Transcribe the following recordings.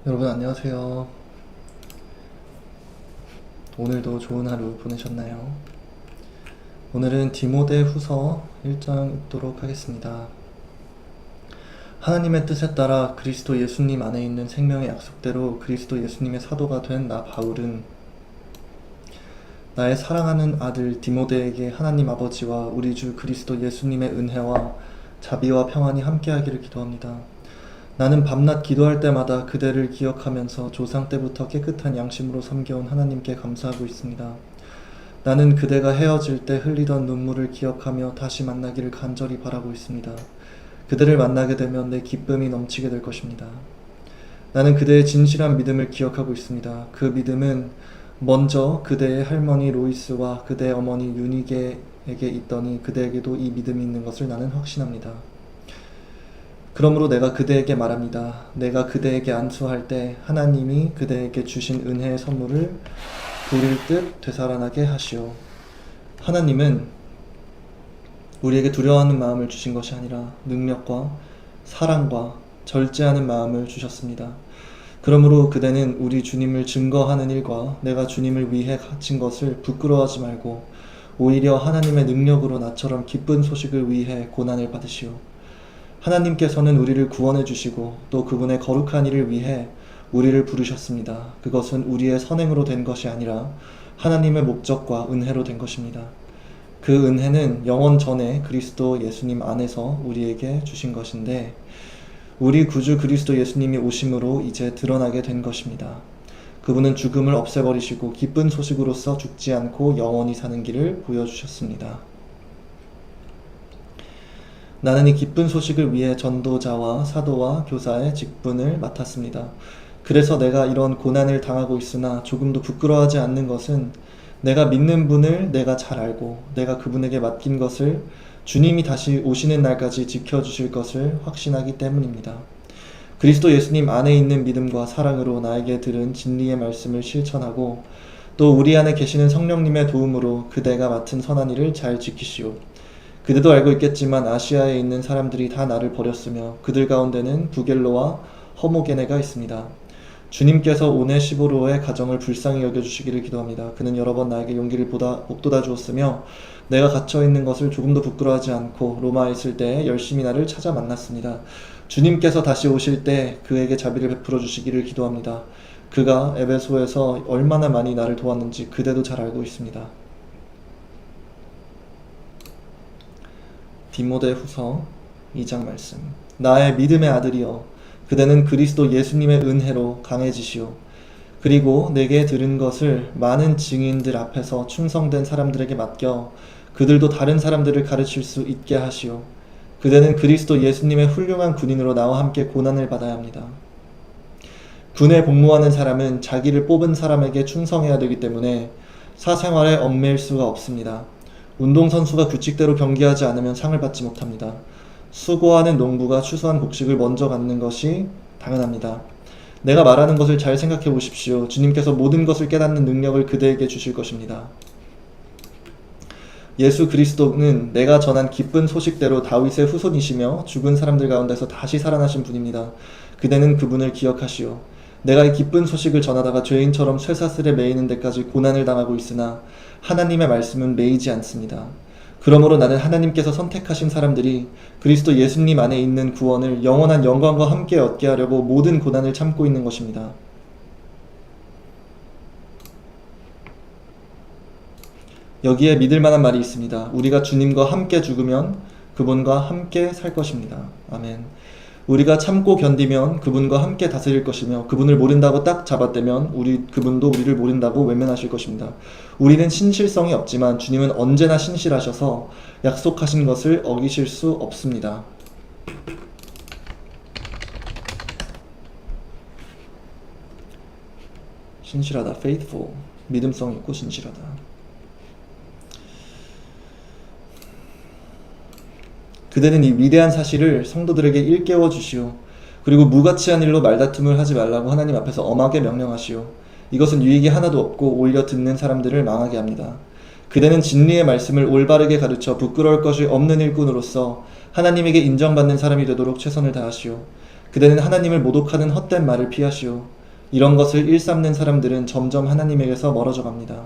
여러분 안녕하세요. 오늘도 좋은 하루 보내셨나요? 오늘은 디모데 후서 1장 읽도록 하겠습니다. 하나님의 뜻에 따라 그리스도 예수님 안에 있는 생명의 약속대로 그리스도 예수님의 사도가 된 나 바울은 나의 사랑하는 아들 디모데에게 하나님 아버지와 우리 주 그리스도 예수님의 은혜와 자비와 평안이 함께하기를 기도합니다. 나는 밤낮 기도할 때마다 그대를 기억하면서 조상 때부터 깨끗한 양심으로 섬겨온 하나님께 감사하고 있습니다. 나는 그대가 헤어질 때 흘리던 눈물을 기억하며 다시 만나기를 간절히 바라고 있습니다. 그대를 만나게 되면 내 기쁨이 넘치게 될 것입니다. 나는 그대의 진실한 믿음을 기억하고 있습니다. 그 믿음은 먼저 그대의 할머니 로이스와 그대의 어머니 유니게에게 있더니 그대에게도 이 믿음이 있는 것을 나는 확신합니다. 그러므로 내가 그대에게 말합니다. 내가 그대에게 안수할 때 하나님이 그대에게 주신 은혜의 선물을 부릴 듯 되살아나게 하시오. 하나님은 우리에게 두려워하는 마음을 주신 것이 아니라 능력과 사랑과 절제하는 마음을 주셨습니다. 그러므로 그대는 우리 주님을 증거하는 일과 내가 주님을 위해 갇힌 것을 부끄러워하지 말고 오히려 하나님의 능력으로 나처럼 기쁜 소식을 위해 고난을 받으시오. 하나님께서는 우리를 구원해 주시고 또 그분의 거룩한 일을 위해 우리를 부르셨습니다. 그것은 우리의 선행으로 된 것이 아니라 하나님의 목적과 은혜로 된 것입니다. 그 은혜는 영원 전에 그리스도 예수님 안에서 우리에게 주신 것인데 우리 구주 그리스도 예수님이 오심으로 이제 드러나게 된 것입니다. 그분은 죽음을 없애버리시고 기쁜 소식으로서 죽지 않고 영원히 사는 길을 보여주셨습니다. 나는 이 기쁜 소식을 위해 전도자와 사도와 교사의 직분을 맡았습니다. 그래서 내가 이런 고난을 당하고 있으나 조금도 부끄러워하지 않는 것은 내가 믿는 분을 내가 잘 알고 내가 그분에게 맡긴 것을 주님이 다시 오시는 날까지 지켜주실 것을 확신하기 때문입니다. 그리스도 예수님 안에 있는 믿음과 사랑으로 나에게 들은 진리의 말씀을 실천하고 또 우리 안에 계시는 성령님의 도움으로 그대가 맡은 선한 일을 잘 지키시오. 그대도 알고 있겠지만 아시아에 있는 사람들이 다 나를 버렸으며 그들 가운데는 부겔로와 허모게네가 있습니다. 주님께서 오네시보로의 가정을 불쌍히 여겨주시기를 기도합니다. 그는 여러 번 나에게 용기를 북돋아 주었으며 내가 갇혀있는 것을 조금도 부끄러워하지 않고 로마에 있을 때 열심히 나를 찾아 만났습니다. 주님께서 다시 오실 때 그에게 자비를 베풀어 주시기를 기도합니다. 그가 에베소에서 얼마나 많이 나를 도왔는지 그대도 잘 알고 있습니다. 디모데 후서 2장 말씀. 나의 믿음의 아들이여 그대는 그리스도 예수님의 은혜로 강해지시오. 그리고 내게 들은 것을 많은 증인들 앞에서 충성된 사람들에게 맡겨 그들도 다른 사람들을 가르칠 수 있게 하시오. 그대는 그리스도 예수님의 훌륭한 군인으로 나와 함께 고난을 받아야 합니다. 군에 복무하는 사람은 자기를 뽑은 사람에게 충성해야 되기 때문에 사생활에 얽매일 수가 없습니다. 운동선수가 규칙대로 경기하지 않으면 상을 받지 못합니다. 수고하는 농부가 추수한 곡식을 먼저 갖는 것이 당연합니다. 내가 말하는 것을 잘 생각해 보십시오. 주님께서 모든 것을 깨닫는 능력을 그대에게 주실 것입니다. 예수 그리스도는 내가 전한 기쁜 소식대로 다윗의 후손이시며 죽은 사람들 가운데서 다시 살아나신 분입니다. 그대는 그분을 기억하시오. 내가 이 기쁜 소식을 전하다가 죄인처럼 쇠사슬에 매이는 데까지 고난을 당하고 있으나 하나님의 말씀은 매이지 않습니다. 그러므로 나는 하나님께서 선택하신 사람들이 그리스도 예수님 안에 있는 구원을 영원한 영광과 함께 얻게 하려고 모든 고난을 참고 있는 것입니다. 여기에 믿을 만한 말이 있습니다. 우리가 주님과 함께 죽으면 그분과 함께 살 것입니다. 아멘. 우리가 참고 견디면 그분과 함께 다스릴 것이며 그분을 모른다고 딱 잡아떼면 그분도 우리를 모른다고 외면하실 것입니다. 우리는 신실성이 없지만 주님은 언제나 신실하셔서 약속하신 것을 어기실 수 없습니다. 신실하다, faithful, 믿음성 있고 신실하다. 그대는 이 위대한 사실을 성도들에게 일깨워 주시오. 그리고 무가치한 일로 말다툼을 하지 말라고 하나님 앞에서 엄하게 명령하시오. 이것은 유익이 하나도 없고 오히려 듣는 사람들을 망하게 합니다. 그대는 진리의 말씀을 올바르게 가르쳐 부끄러울 것이 없는 일꾼으로서 하나님에게 인정받는 사람이 되도록 최선을 다하시오. 그대는 하나님을 모독하는 헛된 말을 피하시오. 이런 것을 일삼는 사람들은 점점 하나님에게서 멀어져 갑니다.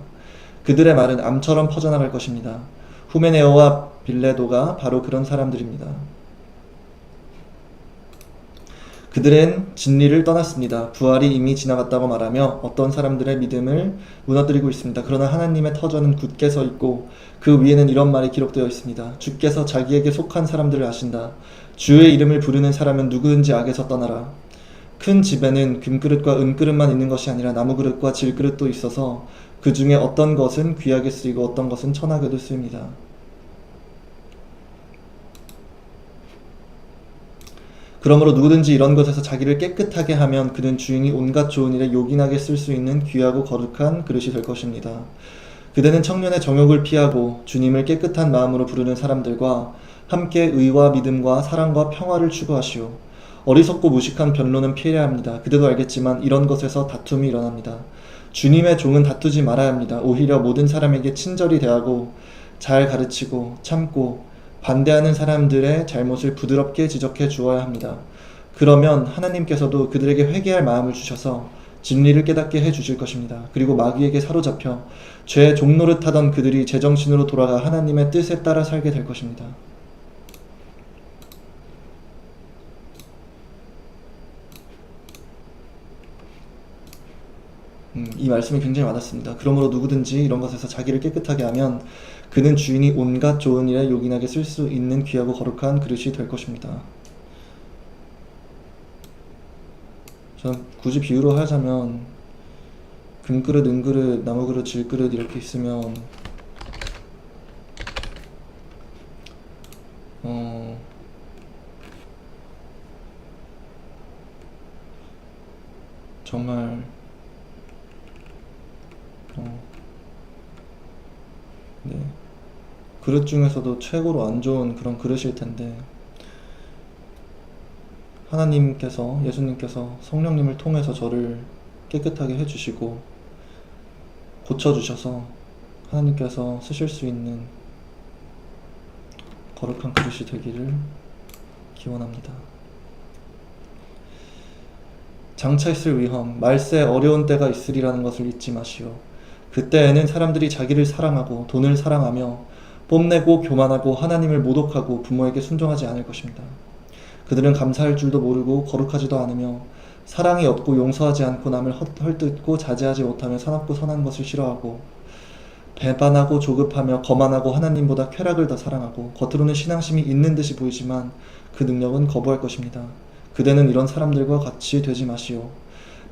그들의 말은 암처럼 퍼져나갈 것입니다. 후메네오와 빌레도가 바로 그런 사람들입니다. 그들은 진리를 떠났습니다. 부활이 이미 지나갔다고 말하며 어떤 사람들의 믿음을 무너뜨리고 있습니다. 그러나 하나님의 터전은 굳게 서 있고 그 위에는 이런 말이 기록되어 있습니다. 주께서 자기에게 속한 사람들을 아신다. 주의 이름을 부르는 사람은 누구든지 악에서 떠나라. 큰 집에는 금그릇과 은그릇만 있는 것이 아니라 나무그릇과 질그릇도 있어서 그 중에 어떤 것은 귀하게 쓰이고 어떤 것은 천하게도 쓰입니다. 그러므로 누구든지 이런 것에서 자기를 깨끗하게 하면 그는 주인이 온갖 좋은 일에 요긴하게 쓸 수 있는 귀하고 거룩한 그릇이 될 것입니다. 그대는 청년의 정욕을 피하고 주님을 깨끗한 마음으로 부르는 사람들과 함께 의와 믿음과 사랑과 평화를 추구하시오. 어리석고 무식한 변론은 피해야 합니다. 그대도 알겠지만 이런 것에서 다툼이 일어납니다. 주님의 종은 다투지 말아야 합니다. 오히려 모든 사람에게 친절히 대하고 잘 가르치고 참고 반대하는 사람들의 잘못을 부드럽게 지적해 주어야 합니다. 그러면 하나님께서도 그들에게 회개할 마음을 주셔서 진리를 깨닫게 해 주실 것입니다. 그리고 마귀에게 사로잡혀 죄의 종노릇하던 그들이 제정신으로 돌아가 하나님의 뜻에 따라 살게 될 것입니다. 이 말씀이 굉장히 와닿습니다. 그러므로 누구든지 이런 것에서 자기를 깨끗하게 하면 그는 주인이 온갖 좋은 일에 요긴하게 쓸 수 있는 귀하고 거룩한 그릇이 될 것입니다. 저는 굳이 비유로 하자면 금그릇, 은그릇, 나무그릇, 질그릇 이렇게 있으면 정말 네. 그릇 중에서도 최고로 안 좋은 그런 그릇일 텐데 하나님께서 예수님께서 성령님을 통해서 저를 깨끗하게 해주시고 고쳐주셔서 하나님께서 쓰실 수 있는 거룩한 그릇이 되기를 기원합니다. 장차 있을 위험, 말세 어려운 때가 있으리라는 것을 잊지 마시오. 그때에는 사람들이 자기를 사랑하고 돈을 사랑하며 뽐내고 교만하고 하나님을 모독하고 부모에게 순종하지 않을 것입니다. 그들은 감사할 줄도 모르고 거룩하지도 않으며 사랑이 없고 용서하지 않고 남을 헐뜯고 자제하지 못하며 사납고 선한 것을 싫어하고 배반하고 조급하며 거만하고 하나님보다 쾌락을 더 사랑하고 겉으로는 신앙심이 있는 듯이 보이지만 그 능력은 거부할 것입니다. 그대는 이런 사람들과 같이 되지 마시오.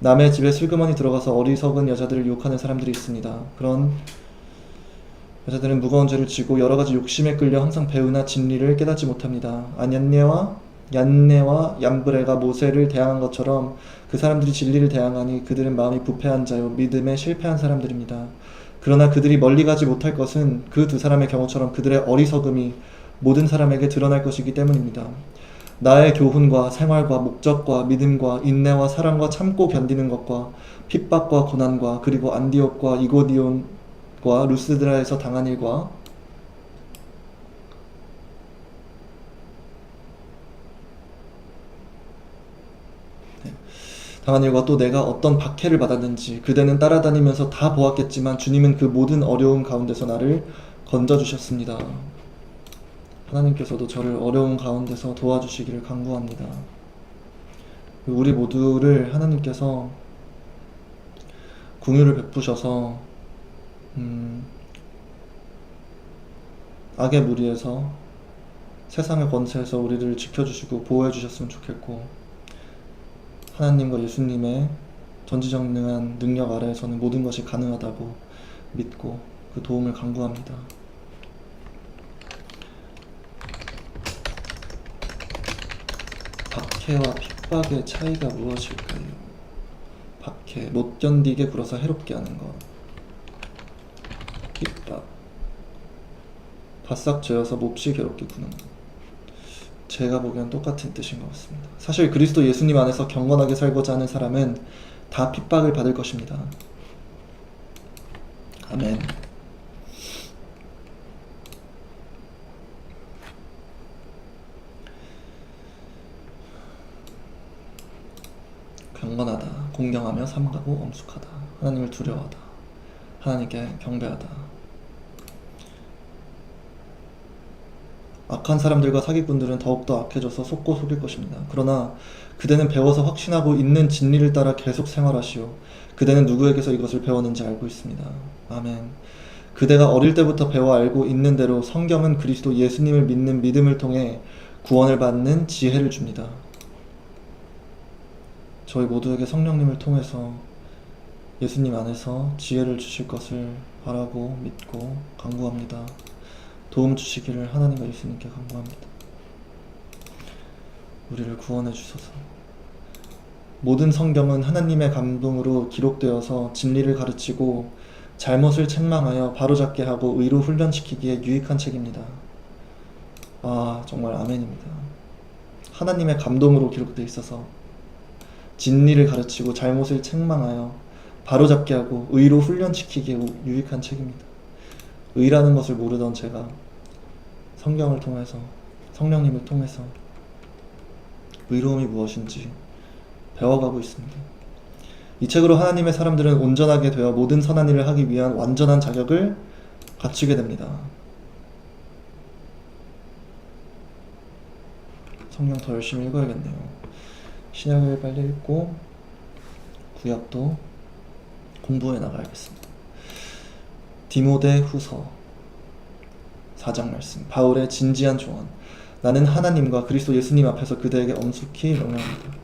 남의 집에 슬그머니 들어가서 어리석은 여자들을 유혹하는 사람들이 있습니다. 그런 여자들은 무거운 죄를 지고 여러가지 욕심에 끌려 항상 배우나 진리를 깨닫지 못합니다. 얀네와 얌브레가 모세를 대항한 것처럼 그 사람들이 진리를 대항하니 그들은 마음이 부패한 자요 믿음에 실패한 사람들입니다. 그러나 그들이 멀리 가지 못할 것은 그 두 사람의 경우처럼 그들의 어리석음이 모든 사람에게 드러날 것이기 때문입니다. 나의 교훈과 생활과 목적과 믿음과 인내와 사랑과 참고 견디는 것과 핍박과 고난과 그리고 안디옥과 이고디온과 루스드라에서 당한 일과 또 내가 어떤 박해를 받았는지 그대는 따라다니면서 다 보았겠지만 주님은 그 모든 어려움 가운데서 나를 건져주셨습니다. 하나님께서도 저를 어려운 가운데서 도와주시기를 간구합니다. 우리 모두를 하나님께서 긍휼을 베푸셔서 악의 무리에서 세상의 권세에서 우리를 지켜주시고 보호해 주셨으면 좋겠고 하나님과 예수님의 전지전능한 능력 아래에서는 모든 것이 가능하다고 믿고 그 도움을 간구합니다. 박해와 핍박의 차이가 무엇일까요? 박해, 못 견디게 굴어서 해롭게 하는 것. 핍박, 바싹 죄어서 몹시 괴롭게 구는 것. 제가 보기엔 똑같은 뜻인 것 같습니다. 사실 그리스도 예수님 안에서 경건하게 살고자 하는 사람은 다 핍박을 받을 것입니다. 아멘. 경건하다, 공경하며 삼가고 엄숙하다, 하나님을 두려워하다, 하나님께 경배하다. 악한 사람들과 사기꾼들은 더욱더 악해져서 속고 속일 것입니다. 그러나 그대는 배워서 확신하고 있는 진리를 따라 계속 생활하시오. 그대는 누구에게서 이것을 배웠는지 알고 있습니다. 아멘. 그대가 어릴 때부터 배워 알고 있는 대로 성경은 그리스도 예수님을 믿는 믿음을 통해 구원을 받는 지혜를 줍니다. 저희 모두에게 성령님을 통해서 예수님 안에서 지혜를 주실 것을 바라고 믿고 간구합니다. 도움 주시기를 하나님과 예수님께 간구합니다. 우리를 구원해 주소서. 모든 성경은 하나님의 감동으로 기록되어서 진리를 가르치고 잘못을 책망하여 바로잡게 하고 의로 훈련시키기에 유익한 책입니다. 아, 정말 아멘입니다. 하나님의 감동으로 기록되어 있어서 진리를 가르치고 잘못을 책망하여 바로잡게 하고 의로 훈련시키기에 유익한 책입니다. 의라는 것을 모르던 제가 성경을 통해서, 성령님을 통해서 의로움이 무엇인지 배워가고 있습니다. 이 책으로 하나님의 사람들은 온전하게 되어 모든 선한 일을 하기 위한 완전한 자격을 갖추게 됩니다. 성경 더 열심히 읽어야겠네요. 신약을 빨리 읽고 구약도 공부해 나가야겠습니다. 디모데 후서 4장 말씀. 바울의 진지한 조언. 나는 하나님과 그리스도 예수님 앞에서 그대에게 엄숙히 명령합니다.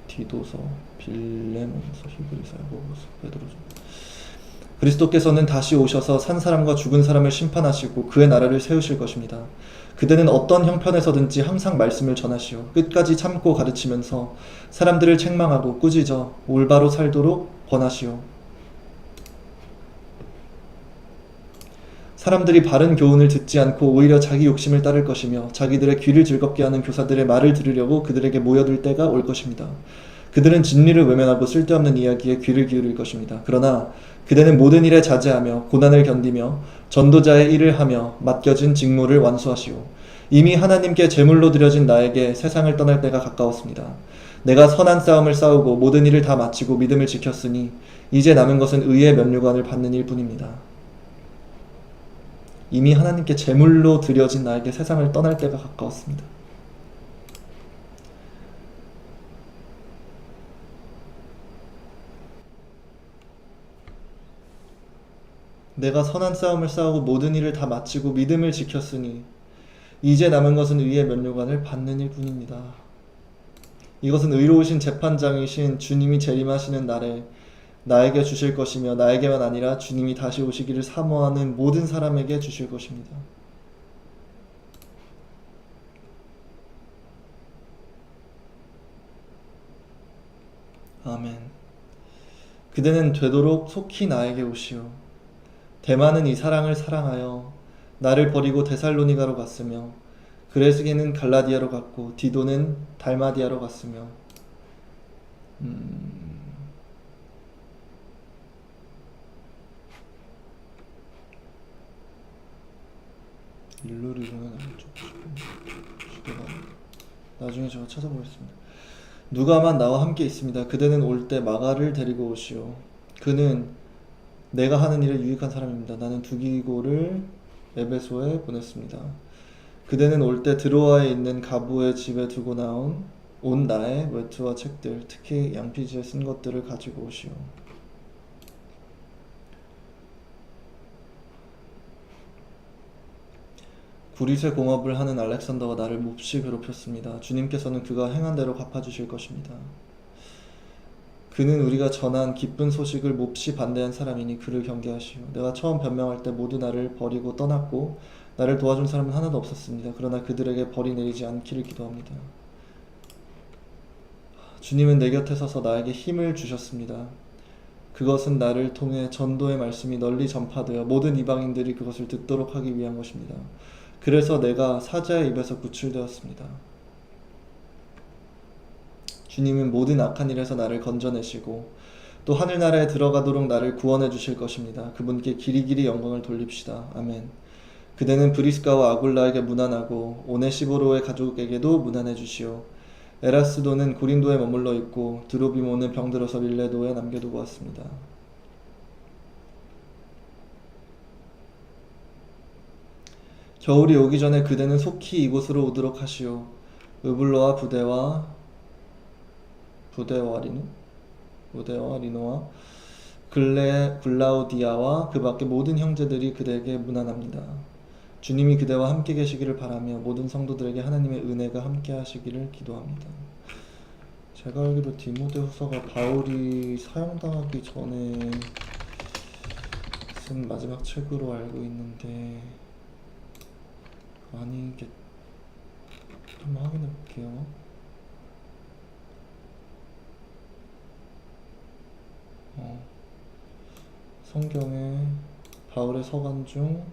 디도서, 빌레몬서, 히브리서, 야고보서, 베드로서. 그리스도께서는 다시 오셔서 산 사람과 죽은 사람을 심판하시고 그의 나라를 세우실 것입니다. 그대는 어떤 형편에서든지 항상 말씀을 전하시오. 끝까지 참고 가르치면서 사람들을 책망하고 꾸짖어 올바로 살도록 권하시오. 사람들이 바른 교훈을 듣지 않고 오히려 자기 욕심을 따를 것이며 자기들의 귀를 즐겁게 하는 교사들의 말을 들으려고 그들에게 모여들 때가 올 것입니다. 그들은 진리를 외면하고 쓸데없는 이야기에 귀를 기울일 것입니다. 그러나 그대는 모든 일에 자제하며 고난을 견디며 전도자의 일을 하며 맡겨진 직무를 완수하시오. 이미 하나님께 제물로 드려진 나에게 세상을 떠날 때가 가까웠습니다. 내가 선한 싸움을 싸우고 모든 일을 다 마치고 믿음을 지켰으니 이제 남은 것은 의의 면류관을 받는 일뿐입니다. 이미 하나님께 제물로 드려진 나에게 세상을 떠날 때가 가까웠습니다. 내가 선한 싸움을 싸우고 모든 일을 다 마치고 믿음을 지켰으니 이제 남은 것은 의의 면류관을 받는 일뿐입니다. 이것은 의로우신 재판장이신 주님이 재림하시는 날에 나에게 주실 것이며 나에게만 아니라 주님이 다시 오시기를 사모하는 모든 사람에게 주실 것입니다. 아멘. 그대는 되도록 속히 나에게 오시오. 데마는 이 사랑을 사랑하여 나를 버리고 데살로니가로 갔으며 그레스게는 갈라디아로 갔고 디도는 달마디아로 갔으며 일루리로는 아니죠. 나중에 제가 찾아보겠습니다. 누가만 나와 함께 있습니다. 그대는 올 때 마가를 데리고 오시오. 그는 내가 하는 일에 유익한 사람입니다. 나는 두기고를 에베소에 보냈습니다. 그대는 올 때 드로아에 있는 가부의 집에 두고 나온 온 나의 외투와 책들, 특히 양피지에 쓴 것들을 가지고 오시오. 구릿의 공업을 하는 알렉산더가 나를 몹시 괴롭혔습니다. 주님께서는 그가 행한 대로 갚아주실 것입니다. 그는 우리가 전한 기쁜 소식을 몹시 반대한 사람이니 그를 경계하시오. 내가 처음 변명할 때 모두 나를 버리고 떠났고 나를 도와준 사람은 하나도 없었습니다. 그러나 그들에게 벌이 내리지 않기를 기도합니다. 주님은 내 곁에 서서 나에게 힘을 주셨습니다. 그것은 나를 통해 전도의 말씀이 널리 전파되어 모든 이방인들이 그것을 듣도록 하기 위한 것입니다. 그래서 내가 사자의 입에서 구출되었습니다. 주님은 모든 악한 일에서 나를 건져내시고 또 하늘나라에 들어가도록 나를 구원해 주실 것입니다. 그분께 길이길이 영광을 돌립시다. 아멘. 그대는 브리스가와 아굴라에게 문안하고 오네시보로의 가족에게도 문안해 주시오. 에라스도는 고린도에 머물러 있고 드로비모는 병들어서 밀레도에 남겨두고 왔습니다. 겨울이 오기 전에 그대는 속히 이곳으로 오도록 하시오. 으블로와 부데와 리노와 글라우디아와 그 밖의 모든 형제들이 그대에게 문안합니다. 주님이 그대와 함께 계시기를 바라며 모든 성도들에게 하나님의 은혜가 함께 하시기를 기도합니다. 제가 알기로 디모데후서가 바울이 사형당하기 전에 쓴 마지막 책으로 알고 있는데 아니겠... 한번 확인해 볼게요. 성경에 바울의 서간 중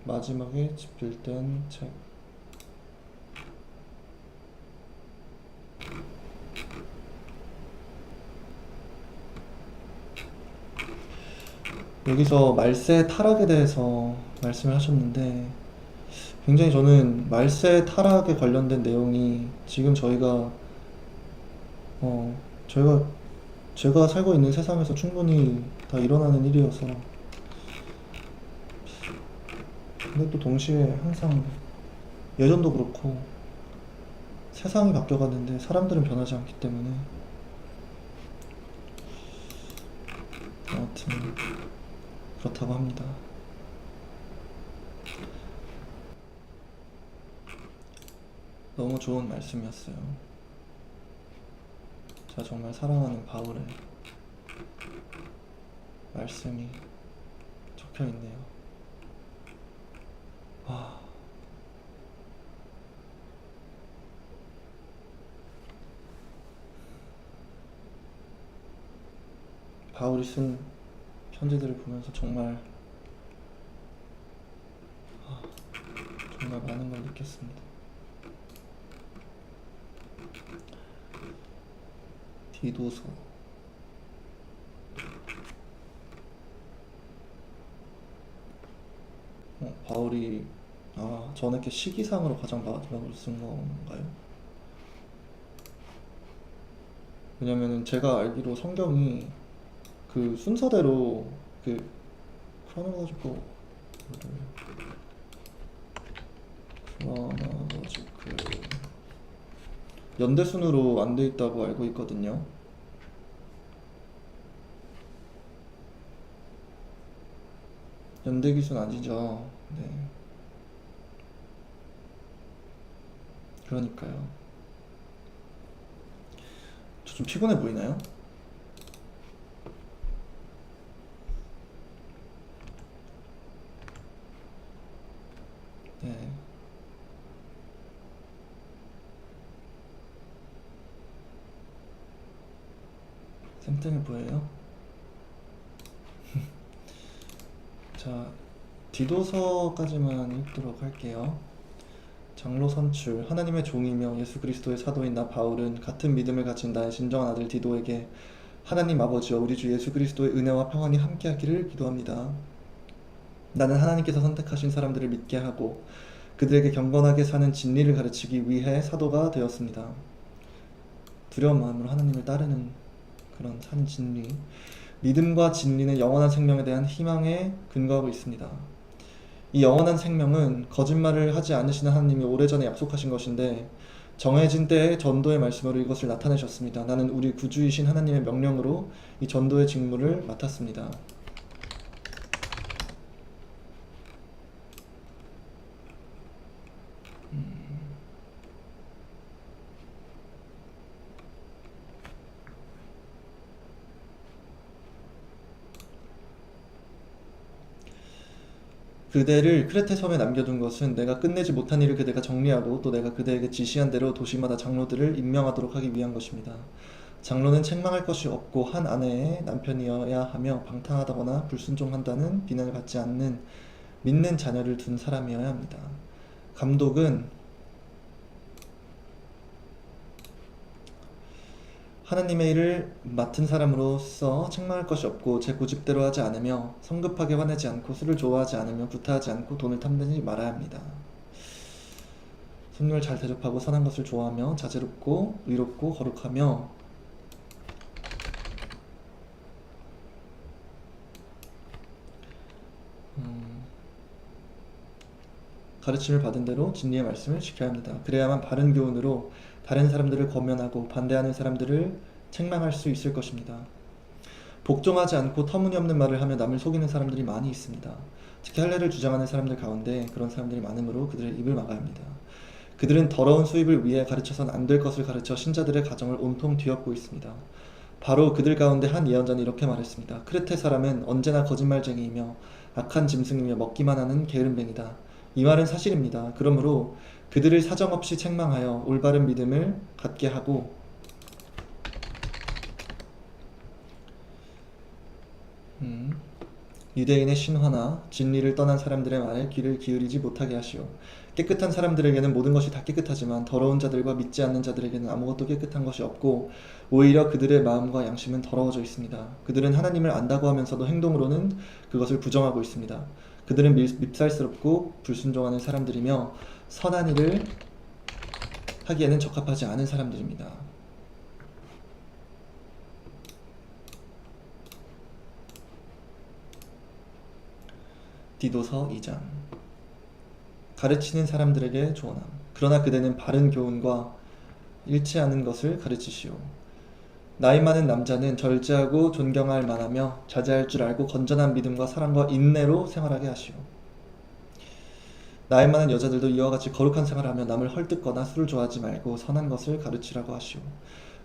마지막에 집필된 책. 여기서 말세 타락에 대해서 말씀을 하셨는데 굉장히 저는 말세 타락에 관련된 내용이 지금 저희가 제가 살고 있는 세상에서 충분히 다 일어나는 일이어서, 근데 또 동시에 항상 예전도 그렇고 세상이 바뀌어갔는데 사람들은 변하지 않기 때문에 아무튼 그렇다고 합니다. 너무 좋은 말씀이었어요. 제가 정말 사랑하는 바울의 말씀이 적혀 있네요. 와. 바울이 쓴 편지들을 보면서 정말 많은 걸 느꼈습니다. 디도서. 바울이 전에 시기상으로 가장 마지막으로 쓴 건가요? 왜냐면은 제가 알기로 성경이 그 순서대로 크로노로지컬 연대순으로 안 돼 있다고 알고 있거든요. 연대기순 아니죠. 네. 그러니까요. 저 좀 피곤해 보이나요? 네. 쌤땡이 보여요? 자, 디도서까지만 읽도록 할게요. 장로 선출. 하나님의 종이며 예수 그리스도의 사도인 나 바울은 같은 믿음을 가진 나의 진정한 아들 디도에게 하나님 아버지와 우리 주 예수 그리스도의 은혜와 평안이 함께하기를 기도합니다. 나는 하나님께서 선택하신 사람들을 믿게 하고 그들에게 경건하게 사는 진리를 가르치기 위해 사도가 되었습니다. 두려운 마음으로 하나님을 따르는 그런 산 진리. 믿음과 진리는 영원한 생명에 대한 희망에 근거하고 있습니다. 이 영원한 생명은 거짓말을 하지 않으시는 하나님이 오래전에 약속하신 것인데 정해진 때의 전도의 말씀으로 이것을 나타내셨습니다. 나는 우리 구주이신 하나님의 명령으로 이 전도의 직무를 맡았습니다. 그대를 크레테 섬에 남겨둔 것은 내가 끝내지 못한 일을 그대가 정리하고 또 내가 그대에게 지시한 대로 도시마다 장로들을 임명하도록 하기 위한 것입니다. 장로는 책망할 것이 없고 한 아내의 남편이어야 하며 방탕하다거나 불순종한다는 비난을 받지 않는 믿는 자녀를 둔 사람이어야 합니다. 감독은 하나님의 일을 맡은 사람으로서 책망할 것이 없고 제 고집대로 하지 않으며 성급하게 화내지 않고 술을 좋아하지 않으며 구타하지 않고 돈을 탐내지 말아야 합니다. 손님을 잘 대접하고 선한 것을 좋아하며 자제롭고 의롭고 거룩하며 가르침을 받은 대로 진리의 말씀을 지켜야 합니다. 그래야만 바른 교훈으로 다른 사람들을 권면하고 반대하는 사람들을 책망할 수 있을 것입니다. 복종하지 않고 터무니없는 말을 하며 남을 속이는 사람들이 많이 있습니다. 특히 할례를 주장하는 사람들 가운데 그런 사람들이 많으므로 그들의 입을 막아야 합니다. 그들은 더러운 수입을 위해 가르쳐선 안 될 것을 가르쳐 신자들의 가정을 온통 뒤엎고 있습니다. 바로 그들 가운데 한 예언자는 이렇게 말했습니다. 크레테 사람은 언제나 거짓말쟁이이며 악한 짐승이며 먹기만 하는 게으름뱅이다. 이 말은 사실입니다. 그러므로 그들을 사정없이 책망하여 올바른 믿음을 갖게 하고 유대인의 신화나 진리를 떠난 사람들의 말에 귀를 기울이지 못하게 하시오. 깨끗한 사람들에게는 모든 것이 다 깨끗하지만 더러운 자들과 믿지 않는 자들에게는 아무것도 깨끗한 것이 없고 오히려 그들의 마음과 양심은 더러워져 있습니다. 그들은 하나님을 안다고 하면서도 행동으로는 그것을 부정하고 있습니다. 그들은 밉살스럽고 불순종하는 사람들이며 선한 일을 하기에는 적합하지 않은 사람들입니다. 디도서 2장. 가르치는 사람들에게 조언함. 그러나 그대는 바른 교훈과 일치하는 것을 가르치시오. 나이 많은 남자는 절제하고 존경할 만하며 자제할 줄 알고 건전한 믿음과 사랑과 인내로 생활하게 하시오. 나이 많은 여자들도 이와 같이 거룩한 생활을 하며 남을 헐뜯거나 술을 좋아하지 말고 선한 것을 가르치라고 하시오.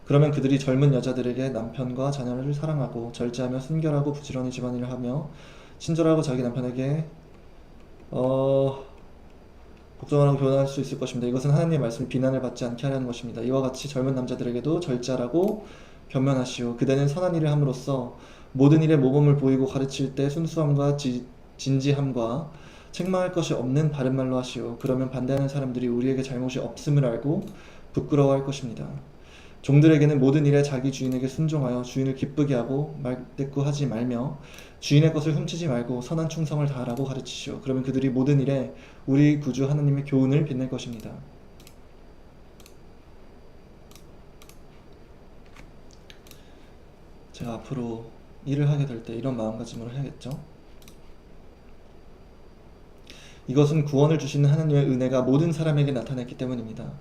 그러면 그들이 젊은 여자들에게 남편과 자녀를 사랑하고 절제하며 순결하고 부지런히 집안일을 하며 친절하고 자기 남편에게 복종하라고 교훈할 수 있을 것입니다. 이것은 하나님의 말씀을 비난을 받지 않게 하려는 것입니다. 이와 같이 젊은 남자들에게도 절제하라고 변면하시오. 그대는 선한 일을 함으로써 모든 일에 모범을 보이고 가르칠 때 순수함과 진지함과 책망할 것이 없는 바른 말로 하시오. 그러면 반대하는 사람들이 우리에게 잘못이 없음을 알고 부끄러워할 것입니다. 종들에게는 모든 일에 자기 주인에게 순종하여 주인을 기쁘게 하고 말대꾸하지 말며 주인의 것을 훔치지 말고 선한 충성을 다하라고 가르치시오. 그러면 그들이 모든 일에 우리 구주 하나님의 교훈을 빛낼 것입니다. 제가 앞으로 일을 하게 될 때 이런 마음가짐으로 해야겠죠? 이것은 구원을 주시는 하나님의 은혜가 모든 사람에게 나타났기 때문입니다.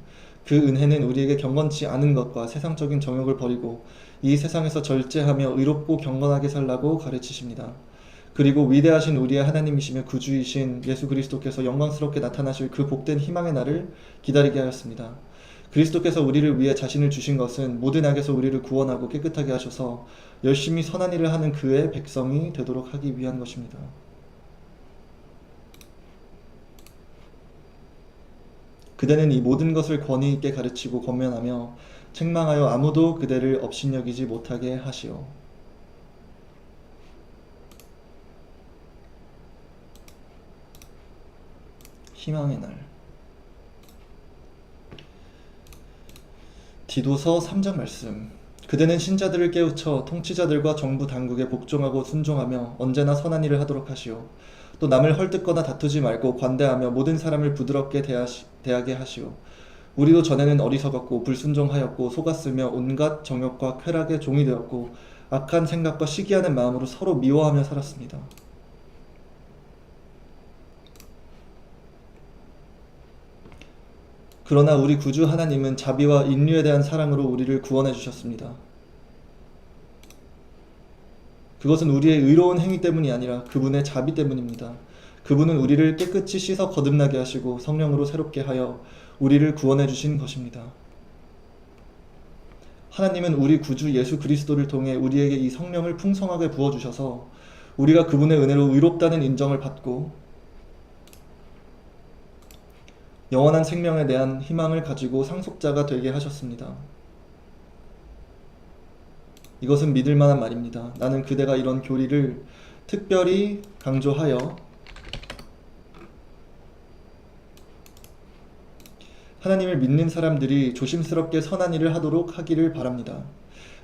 그 은혜는 우리에게 경건치 않은 것과 세상적인 정욕을 버리고 이 세상에서 절제하며 의롭고 경건하게 살라고 가르치십니다. 그리고 위대하신 우리의 하나님이시며 구주이신 예수 그리스도께서 영광스럽게 나타나실 그 복된 희망의 날을 기다리게 하였습니다. 그리스도께서 우리를 위해 자신을 주신 것은 모든 악에서 우리를 구원하고 깨끗하게 하셔서 열심히 선한 일을 하는 그의 백성이 되도록 하기 위한 것입니다. 그대는 이 모든 것을 권위 있게 가르치고 권면하며 책망하여 아무도 그대를 업신여기지 못하게 하시오. 희망의 날. 디도서 3장 말씀. 그대는 신자들을 깨우쳐 통치자들과 정부 당국에 복종하고 순종하며 언제나 선한 일을 하도록 하시오. 또 남을 헐뜯거나 다투지 말고 관대하며 모든 사람을 부드럽게 대하게 하시오. 우리도 전에는 어리석었고 불순종하였고 속았으며 온갖 정욕과 쾌락의 종이 되었고 악한 생각과 시기하는 마음으로 서로 미워하며 살았습니다. 그러나 우리 구주 하나님은 자비와 인류에 대한 사랑으로 우리를 구원해 주셨습니다. 그것은 우리의 의로운 행위 때문이 아니라 그분의 자비 때문입니다. 그분은 우리를 깨끗이 씻어 거듭나게 하시고 성령으로 새롭게 하여 우리를 구원해 주신 것입니다. 하나님은 우리 구주 예수 그리스도를 통해 우리에게 이 성령을 풍성하게 부어주셔서 우리가 그분의 은혜로 의롭다는 인정을 받고 영원한 생명에 대한 희망을 가지고 상속자가 되게 하셨습니다. 이것은 믿을 만한 말입니다. 나는 그대가 이런 교리를 특별히 강조하여 하나님을 믿는 사람들이 조심스럽게 선한 일을 하도록 하기를 바랍니다.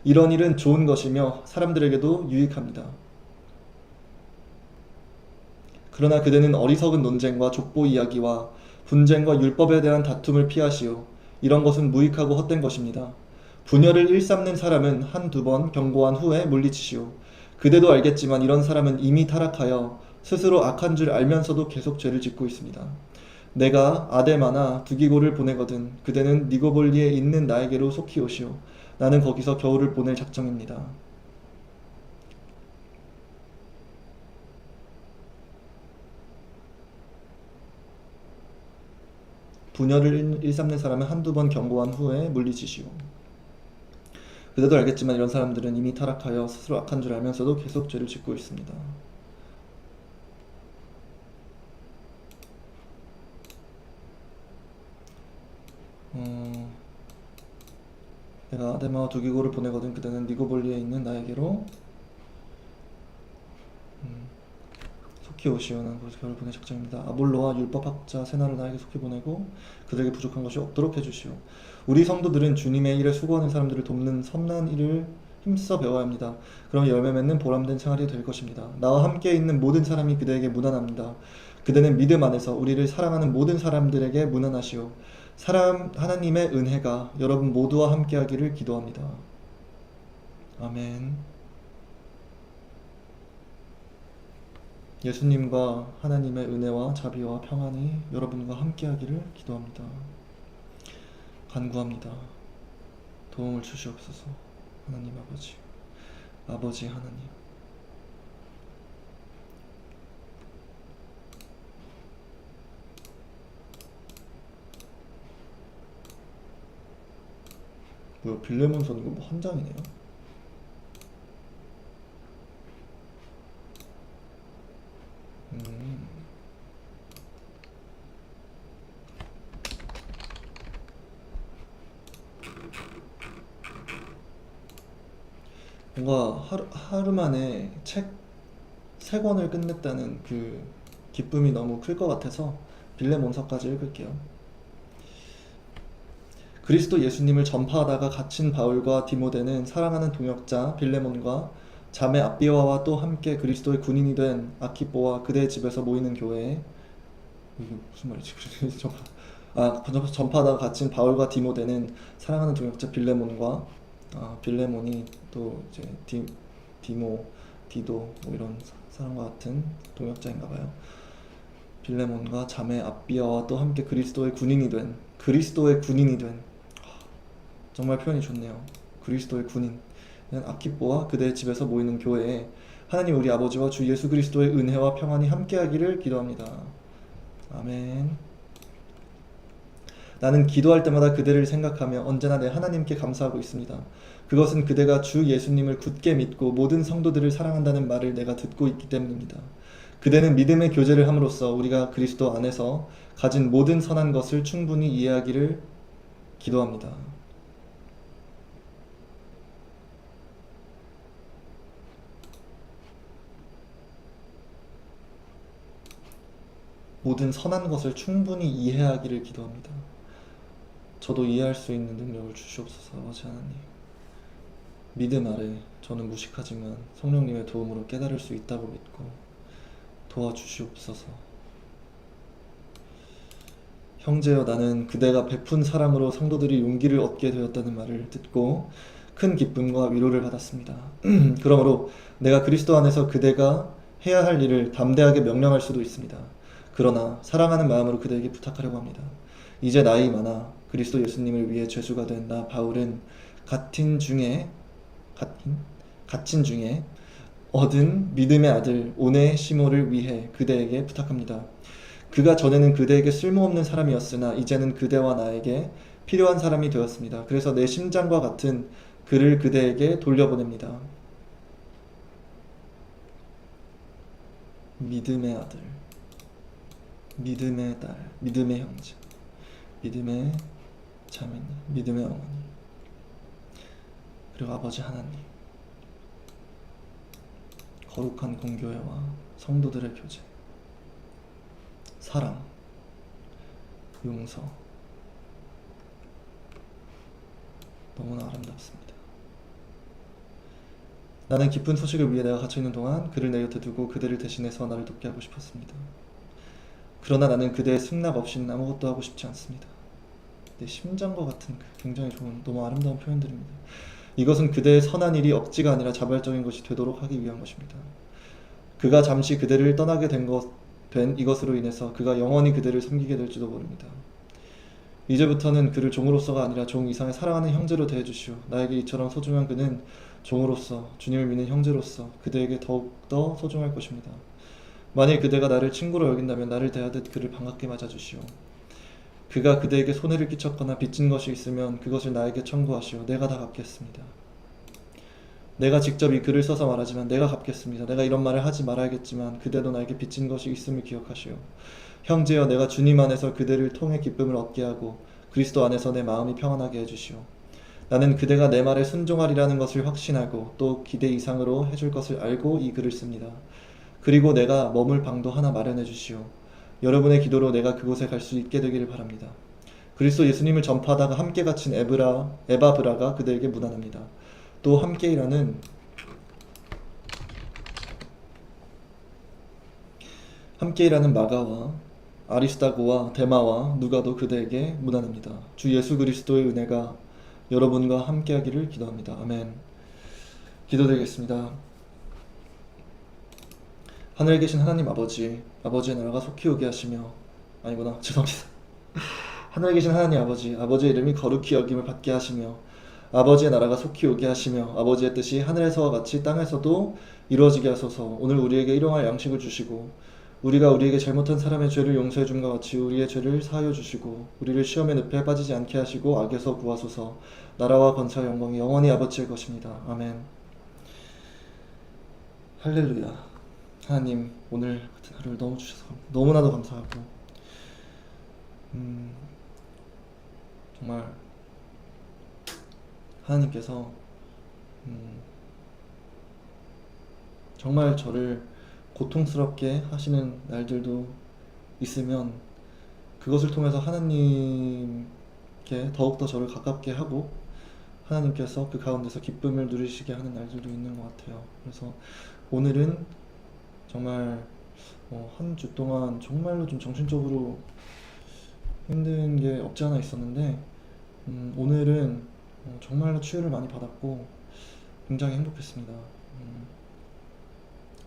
이런 일은 좋은 것이며 사람들에게도 유익합니다. 그러나 그대는 어리석은 논쟁과 족보 이야기와 분쟁과 율법에 대한 다툼을 피하시오. 이런 것은 무익하고 헛된 것입니다. 분열을 일삼는 사람은 한두 번 경고한 후에 물리치시오. 그대도 알겠지만 이런 사람은 이미 타락하여 스스로 악한 줄 알면서도 계속 죄를 짓고 있습니다. 내가 아데마나 두기고를 보내거든 그대는 니고볼리에 있는 나에게로 속히 오시오. 나는 거기서 겨울을 보낼 작정입니다. 분열을 일삼는 사람은 한두 번 경고한 후에 물리치시오. 그대도 알겠지만 이런 사람들은 이미 타락하여 스스로 악한 줄 알면서도 계속 죄를 짓고 있습니다. 내가 아데마와 두기고를 보내거든 그대는 니고볼리에 있는 나에게로 속히 오시오. 나는 거기서 겨울을 보낼 작정입니다. 아볼로와 율법학자 세나를 나에게 속히 보내고 그들에게 부족한 것이 없도록 해주시오. 우리 성도들은 주님의 일에 수고하는 사람들을 돕는 선한 일을 힘써 배워야 합니다. 그럼 열매 맺는 보람된 생활이 될 것입니다. 나와 함께 있는 모든 사람이 그대에게 무난합니다. 그대는 믿음 안에서 우리를 사랑하는 모든 사람들에게 무난하시오. 하나님의 은혜가 여러분 모두와 함께하기를 기도합니다. 아멘. 예수님과 하나님의 은혜와 자비와 평안이 여러분과 함께하기를 기도합니다. 간구합니다. 도움을 주시옵소서. 하나님 아버지 하나님. 뭐야, 빌레몬서 이거 뭐 한 장이네요. 뭔가 하루 만에 책 3권을 끝냈다는 그 기쁨이 너무 클 것 같아서 빌레몬서까지 읽을게요. 그리스도 예수님을 전파하다가 갇힌 바울과 디모데는 사랑하는 동역자 빌레몬과 자매 아비와와 또 함께 그리스도의 군인이 된 아키뽀와 그대의 집에서 모이는 교회에 이게 무슨 말이지? 전파하다가 갇힌 바울과 디모데는 사랑하는 동역자 빌레몬과 빌레몬이 또 이제 디도 뭐 이런 사람과 같은 동역자인가봐요. 빌레몬과 자매 아비아와 또 함께 그리스도의 군인이 된 정말 표현이 좋네요. 그리스도의 군인 아키뽀와 그대의 집에서 모이는 교회에 하나님 우리 아버지와 주 예수 그리스도의 은혜와 평안이 함께하기를 기도합니다. 아멘. 나는 기도할 때마다 그대를 생각하며 언제나 내 하나님께 감사하고 있습니다. 그것은 그대가 주 예수님을 굳게 믿고 모든 성도들을 사랑한다는 말을 내가 듣고 있기 때문입니다. 그대는 믿음의 교제를 함으로써 우리가 그리스도 안에서 가진 모든 선한 것을 충분히 이해하기를 기도합니다. 모든 선한 것을 충분히 이해하기를 기도합니다. 저도 이해할 수 있는 능력을 주시옵소서. 아버지 하나님, 믿음 아래 저는 무식하지만 성령님의 도움으로 깨달을 수 있다고 믿고 도와주시옵소서. 형제여, 나는 그대가 베푼 사랑으로 성도들이 용기를 얻게 되었다는 말을 듣고 큰 기쁨과 위로를 받았습니다. 그러므로 내가 그리스도 안에서 그대가 해야 할 일을 담대하게 명령할 수도 있습니다. 그러나 사랑하는 마음으로 그대에게 부탁하려고 합니다. 이제 나이 많아 그리스도 예수님을 위해 죄수가 된 나 바울은 갇힌 중에 얻은 믿음의 아들 오네시모를 위해 그대에게 부탁합니다. 그가 전에는 그대에게 쓸모없는 사람이었으나 이제는 그대와 나에게 필요한 사람이 되었습니다. 그래서 내 심장과 같은 그를 그대에게 돌려보냅니다. 믿음의 아들, 믿음의 딸, 믿음의 형제, 믿음의 자매님, 믿음의 어머니, 그리고 아버지 하나님, 거룩한 공교회와 성도들의 교제, 사랑, 용서, 너무나 아름답습니다. 나는 기쁜 소식을 위해 내가 갇혀있는 동안 그를 내 곁에 두고 그대를 대신해서 나를 돕게 하고 싶었습니다. 그러나 나는 그대의 승낙 없이는 아무것도 하고 싶지 않습니다. 내 심장과 같은 굉장히 좋은 너무 아름다운 표현들입니다. 이것은 그대의 선한 일이 억지가 아니라 자발적인 것이 되도록 하기 위한 것입니다. 그가 잠시 그대를 떠나게 된 이것으로 인해서 그가 영원히 그대를 섬기게 될지도 모릅니다. 이제부터는 그를 종으로서가 아니라 종 이상의 사랑하는 형제로 대해주시오. 나에게 이처럼 소중한 그는 종으로서, 주님을 믿는 형제로서 그대에게 더욱더 소중할 것입니다. 만일 그대가 나를 친구로 여긴다면 나를 대하듯 그를 반갑게 맞아주시오. 그가 그대에게 손해를 끼쳤거나 빚진 것이 있으면 그것을 나에게 청구하시오. 내가 다 갚겠습니다. 내가 직접 이 글을 써서 말하지만 내가 갚겠습니다. 내가 이런 말을 하지 말아야겠지만 그대도 나에게 빚진 것이 있음을 기억하시오. 형제여, 내가 주님 안에서 그대를 통해 기쁨을 얻게 하고 그리스도 안에서 내 마음이 평안하게 해주시오. 나는 그대가 내 말에 순종하리라는 것을 확신하고 또 기대 이상으로 해줄 것을 알고 이 글을 씁니다. 그리고 내가 머물 방도 하나 마련해 주시오. 여러분의 기도로 내가 그곳에 갈 수 있게 되기를 바랍니다. 그리스도 예수님을 전파하다가 함께 갇힌 에바브라가 그대에게 문안합니다. 또 함께 일하는 마가와 아리스다고와 데마와 누가도 그대에게 문안합니다. 주 예수 그리스도의 은혜가 여러분과 함께하기를 기도합니다. 아멘. 기도드리겠습니다. 하늘에 계신 하나님 아버지, 아버지의 나라가 속히 오게 하시며 아니구나, 죄송합니다. 하늘에 계신 하나님 아버지, 아버지의 이름이 거룩히 여김을 받게 하시며 아버지의 나라가 속히 오게 하시며 아버지의 뜻이 하늘에서와 같이 땅에서도 이루어지게 하소서. 오늘 우리에게 일용할 양식을 주시고 우리가 우리에게 잘못한 사람의 죄를 용서해 줌과 같이 우리의 죄를 사하여 주시고 우리를 시험의 늪에 빠지지 않게 하시고 악에서 구하소서. 나라와 권세와 영광이 영원히 아버지의 것입니다. 아멘. 할렐루야. 하나님, 오늘 같은 하루를 너무 주셔서 너무나도 감사하고 정말 하나님께서 정말 저를 고통스럽게 하시는 날들도 있으면 그것을 통해서 하나님께 더욱더 저를 가깝게 하고 하나님께서 그 가운데서 기쁨을 누리시게 하는 날들도 있는 것 같아요. 그래서 오늘은 정말 한 주 동안 정말로 좀 정신적으로 힘든 게 없지 않아 있었는데 오늘은 정말로 치유를 많이 받았고 굉장히 행복했습니다.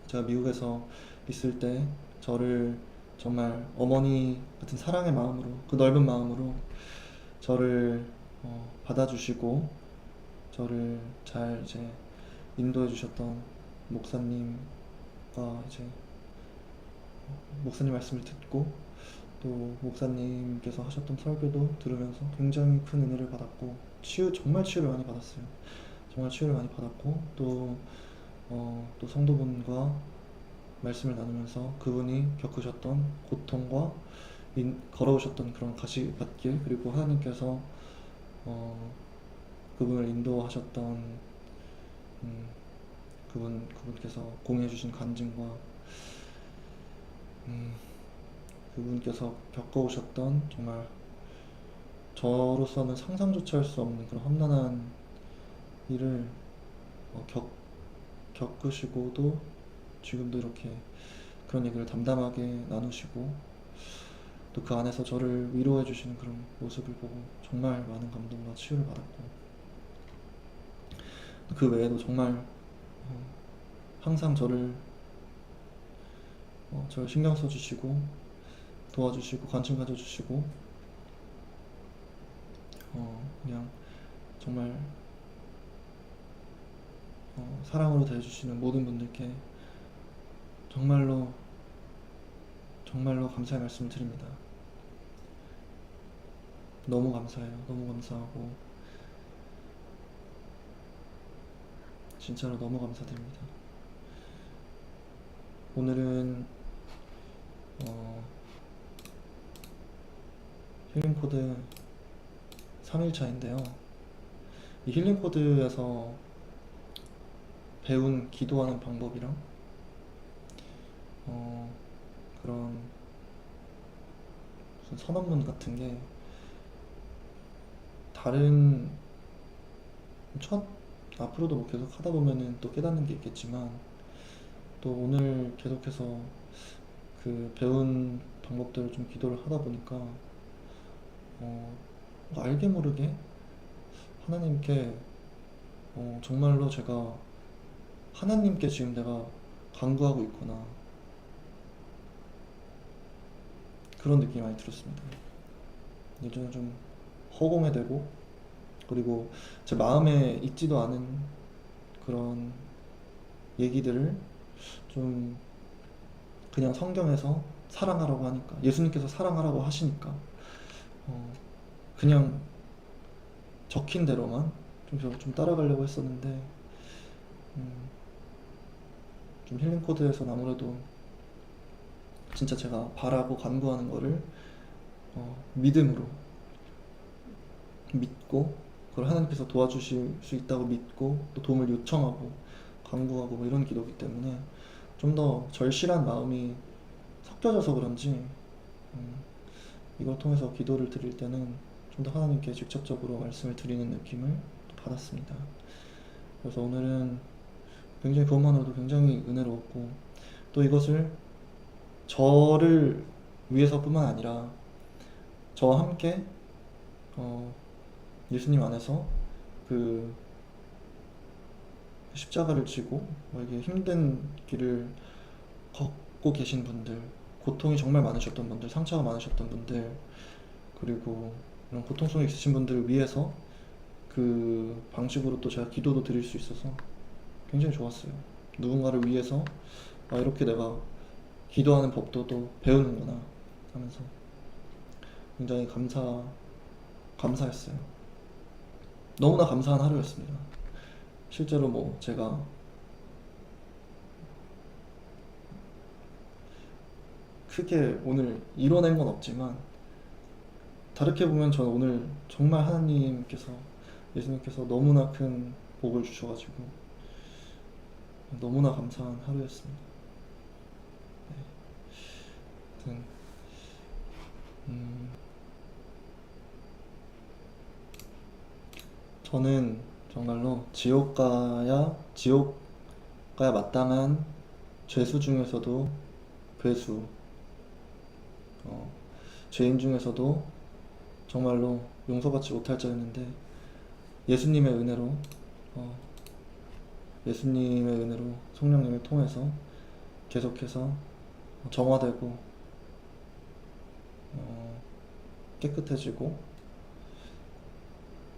제가 미국에서 있을 때 저를 정말 어머니 같은 사랑의 마음으로, 그 넓은 마음으로 저를 받아주시고 저를 잘 이제 인도해 주셨던 목사님과 이제 목사님 말씀을 듣고 또 목사님께서 하셨던 설교도 들으면서 굉장히 큰 은혜를 받았고 정말 치유를 많이 받았어요. 정말 치유를 많이 받았고 또 성도분과 말씀을 나누면서 그분이 겪으셨던 고통과 걸어오셨던 그런 가시밭길, 그리고 하나님께서 그분을 인도하셨던 그분께서 공유해 주신 간증과 그분께서 겪어오셨던 정말 저로서는 상상조차 할 수 없는 그런 험난한 일을 겪으시고도 지금도 이렇게 그런 얘기를 담담하게 나누시고 또 그 안에서 저를 위로해 주시는 그런 모습을 보고 정말 많은 감동과 치유를 받았고 그 외에도 정말 항상 저를 신경 써주시고 도와주시고 관심 가져주시고 그냥 정말 사랑으로 대해주시는 모든 분들께 정말로 감사의 말씀을 드립니다. 너무 감사해요. 너무 감사하고 진짜로 너무 감사드립니다. 오늘은 힐링코드 3일차인데요. 이 힐링코드에서 배운 기도하는 방법이랑 그런 무슨 선언문 같은 게 다른 앞으로도 뭐 계속 하다 보면은 또 깨닫는 게 있겠지만 또 오늘 계속해서 그 배운 방법대로 좀 기도를 하다 보니까 알게 모르게 하나님께 정말로 제가 하나님께 지금 내가 간구하고 있구나, 그런 느낌이 많이 들었습니다. 예전에 좀 허공에대고, 그리고 제 마음에 있지도 않은 그런 얘기들을 좀 그냥 성경에서 사랑하라고 하니까, 예수님께서 사랑하라고 하시니까 그냥 적힌 대로만 좀 따라가려고 했었는데, 좀 힐링 코드에서 아무래도 진짜 제가 바라고 간구하는 거를 믿음으로 믿고, 그걸 하나님께서 도와주실 수 있다고 믿고, 또 도움을 요청하고 간구하고 뭐 이런 기도기 때문에 좀 더 절실한 마음이 섞여져서 그런지 이걸 통해서 기도를 드릴 때는 좀 더 하나님께 직접적으로 말씀을 드리는 느낌을 받았습니다. 그래서 오늘은 굉장히 그것만으로도 굉장히 은혜로웠고, 또 이것을 저를 위해서뿐만 아니라 저와 함께 예수님 안에서 그 십자가를 지고 이게 힘든 길을 걷고 계신 분들, 고통이 정말 많으셨던 분들, 상처가 많으셨던 분들, 그리고 이런 고통 속에 있으신 분들을 위해서 그 방식으로 또 제가 기도도 드릴 수 있어서 굉장히 좋았어요. 누군가를 위해서 이렇게 내가 기도하는 법도 또 배우는구나 하면서 굉장히 감사했어요. 너무나 감사한 하루였습니다. 실제로 뭐 제가 크게 오늘 이뤄낸 건 없지만, 다르게 보면 저는 오늘 정말 하나님께서, 예수님께서 너무나 큰 복을 주셔가지고 너무나 감사한 하루였습니다. 네. 하여튼 저는 정말로 지옥 가야 마땅한 죄수 중에서도 괴수, 죄인 중에서도 정말로 용서받지 못할 자였는데, 예수님의 은혜로 성령님을 통해서 계속해서 정화되고 깨끗해지고,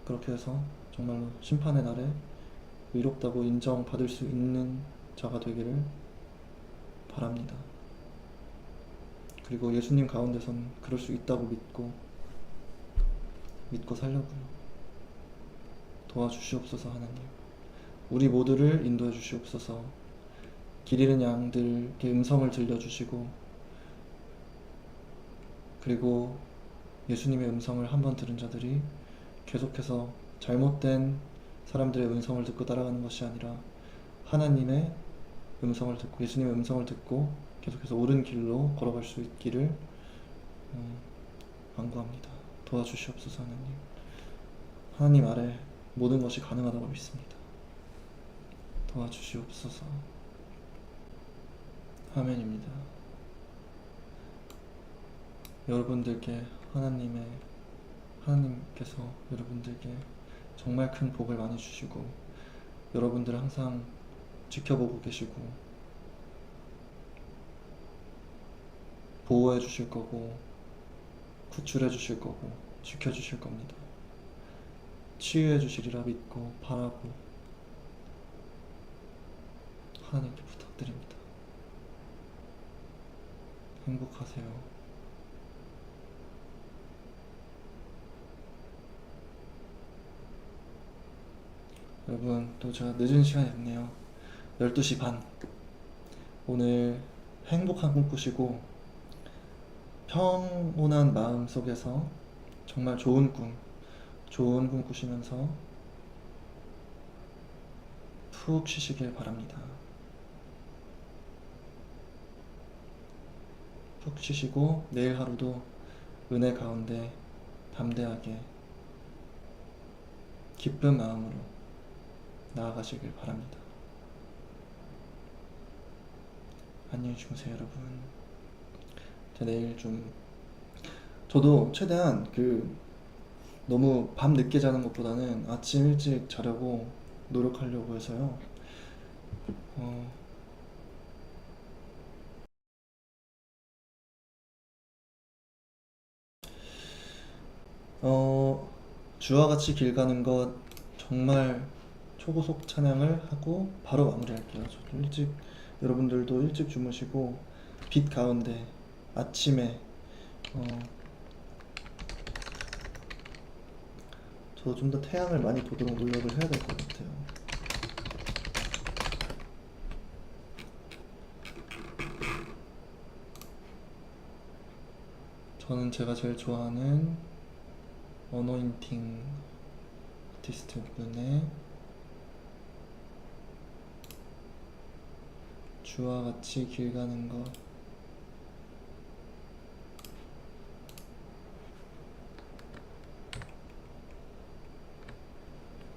그렇게 해서 정말로 심판의 날에 의롭다고 인정받을 수 있는 자가 되기를 바랍니다. 그리고 예수님 가운데선 그럴 수 있다고 믿고 살려고요. 도와주시옵소서. 하나님, 우리 모두를 인도해 주시옵소서. 길 잃은 양들께 음성을 들려주시고, 그리고 예수님의 음성을 한번 들은 자들이 계속해서 잘못된 사람들의 음성을 듣고 따라가는 것이 아니라 하나님의 음성을 듣고, 예수님의 음성을 듣고 계속해서 옳은 길로 걸어갈 수 있기를 간구합니다. 도와주시옵소서. 하나님 아래 모든 것이 가능하다고 믿습니다. 도와주시옵소서. 아멘입니다. 여러분들께 하나님께서 여러분들께 정말 큰 복을 많이 주시고, 여러분들을 항상 지켜보고 계시고 보호해 주실 거고, 구출해 주실 거고, 지켜 주실 겁니다. 치유해 주시리라 믿고 바라고 하나님께 부탁드립니다. 행복하세요. 여러분, 또 제가 늦은 시간이 됐네요. 12시 반. 오늘 행복한 꿈 꾸시고 평온한 마음 속에서 정말 좋은 꿈 꾸시면서 푹 쉬시길 바랍니다. 푹 쉬시고 내일 하루도 은혜 가운데 담대하게 기쁜 마음으로 나아가시길 바랍니다. 안녕히 주무세요, 여러분. 내일 좀 저도 최대한 너무 밤 늦게 자는 것보다는 아침 일찍 자려고 노력하려고 해서요. 어, 어, 주와 같이 길 가는 것 정말 초고속 찬양을 하고 바로 마무리할게요. 저도 일찍 여러분들도 일찍 주무시고 빛 가운데 아침에 어, 저 좀 더 태양을 많이 보도록 노력을 해야 될 것 같아요. 저는 제가 제일 좋아하는 어노인팅 아티스트 분의 주와 같이 길 가는 것.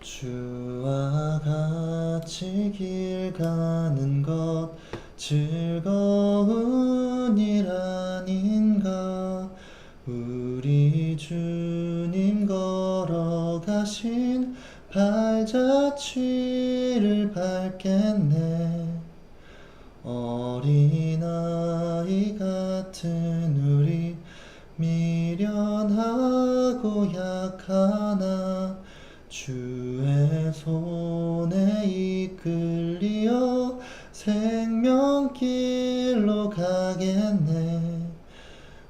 주와 같이 길 가는 것 즐거운 일 아닌가. 우리 주님 걸어가신 발자취를 밟겠네. 어린아이 같은 우리 미련하고 약하나 주의 손에 이끌리어 생명길로 가겠네.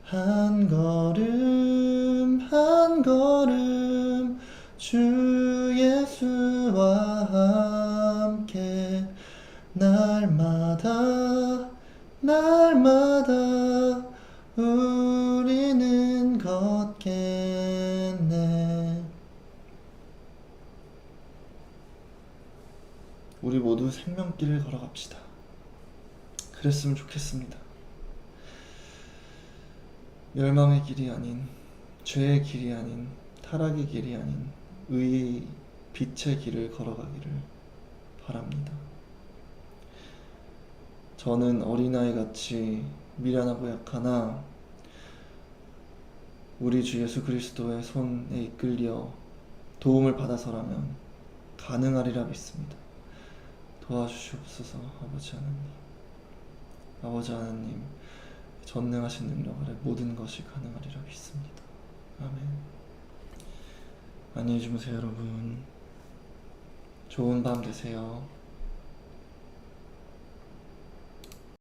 한 걸음 한 걸음 주 예수와 함께 날마다 날마다 우리는 걷겠네. 우리 모두 생명길을 걸어갑시다. 그랬으면 좋겠습니다. 멸망의 길이 아닌, 죄의 길이 아닌, 타락의 길이 아닌 의의 빛의 길을 걸어가기를 바랍니다. 저는 어린아이 같이 미련하고 약하나 우리 주 예수 그리스도의 손에 이끌려 도움을 받아서라면 가능하리라 믿습니다. 도와주시옵소서. 아버지 하나님, 아버지 하나님 전능하신 능력 아래 모든 것이 가능하리라 믿습니다. 아멘. 안녕히 주무세요 여러분. 좋은 밤 되세요.